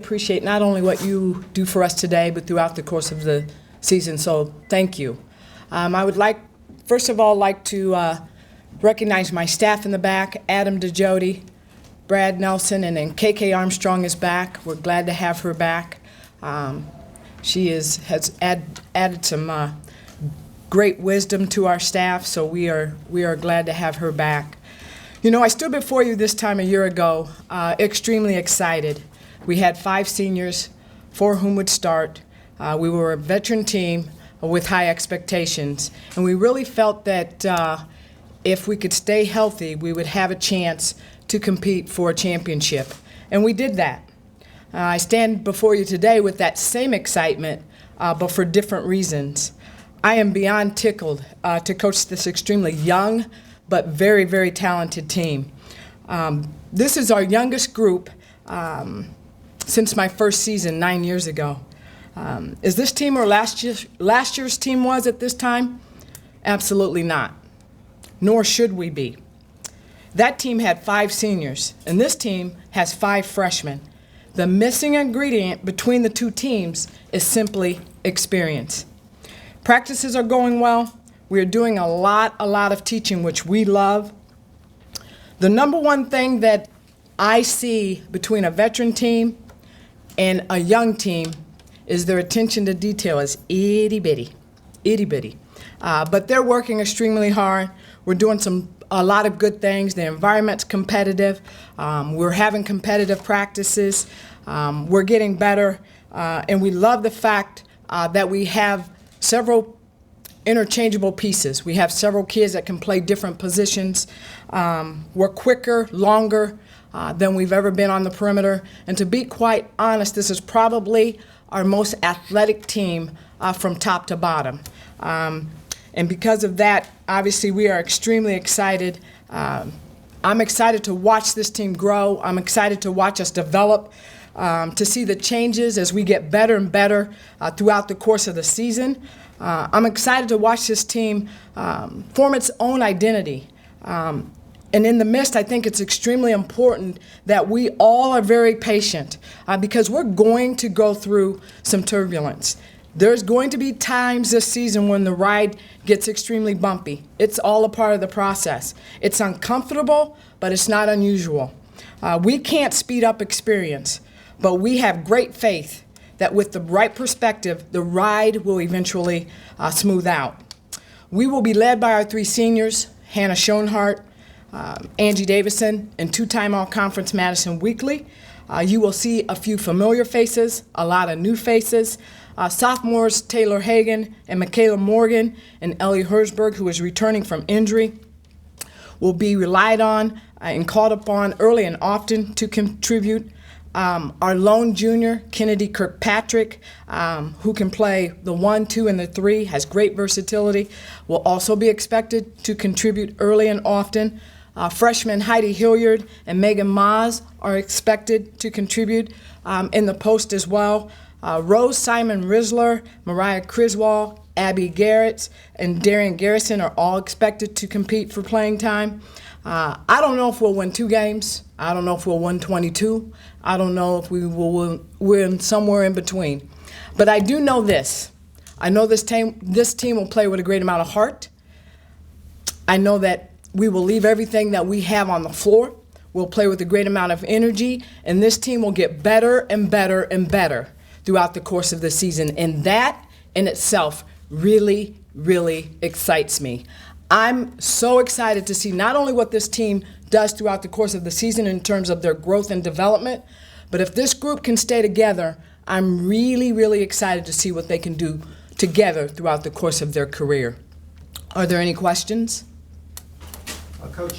Appreciate not only what you do for us today, but throughout the course of the season, so thank you. I would first of all, like to recognize my staff in the back, Adam DeJody, Brad Nelson, and then KK Armstrong is back. We're glad to have her back. She has added some great wisdom to our staff, so we are glad to have her back. You know, I stood before you this time a year ago, extremely excited. We had 5 seniors, 4 whom would start. We were a veteran team with high expectations, and we really felt that if we could stay healthy, we would have a chance to compete for a championship, and we did that. I stand before you today with that same excitement, but for different reasons. I am beyond tickled to coach this extremely young but very, very talented team. This is our youngest group since my first season 9 years ago. Is this team where last year's team was at this time? Absolutely not, nor should we be. That team had 5 seniors, and this team has 5 freshmen. The missing ingredient between the two teams is simply experience. Practices are going well. We're doing a lot of teaching, which we love. The number one thing that I see between a veteran team and a young team is their attention to detail is itty-bitty. But they're working extremely hard. We're doing a lot of good things. The environment's competitive. We're having competitive practices. We're getting better. And we love the fact that we have several interchangeable pieces. We have several kids that can play different positions. We're quicker, longer than we've ever been on the perimeter. And to be quite honest, this is probably our most athletic team from top to bottom. And because of that, obviously, we are extremely excited. I'm excited to watch this team grow. I'm excited to watch us develop, to see the changes as we get better and better throughout the course of the season. I'm excited to watch this team form its own identity. And in the midst, I think it's extremely important that we all are very patient because we're going to go through some turbulence. There's going to be times this season when the ride gets extremely bumpy. It's all a part of the process. It's uncomfortable, but it's not unusual. We can't speed up experience, but we have great faith that with the right perspective, the ride will eventually smooth out. We will be led by our 3 seniors, Hannah Schoenhart, Angie Davison, and 2-time All-Conference Madison Weekly. You will see a few familiar faces, a lot of new faces. Sophomores Taylor Hagan and Michaela Morgan and Ellie Hersberg, who is returning from injury, will be relied on and called upon early and often to contribute. Our lone junior, Kennedy Kirkpatrick, who can play the 1, 2, and the 3, has great versatility, will also be expected to contribute early and often. Freshmen Heidi Hilliard and Megan Maas are expected to contribute in the post as well. Rose Simon Risler, Mariah Criswell, Abby Garrett, and Darian Garrison are all expected to compete for playing time. I don't know if we'll win 2 games. I don't know if we'll win 22. I don't know if we will win somewhere in between. But I do know this. I know this team will play with a great amount of heart. I know that we will leave everything that we have on the floor. We'll play with a great amount of energy, and this team will get better and better and better throughout the course of the season. And that in itself really, really excites me. I'm so excited to see not only what this team does throughout the course of the season in terms of their growth and development, but if this group can stay together, I'm really, really excited to see what they can do together throughout the course of their career. Are there any questions? Coach,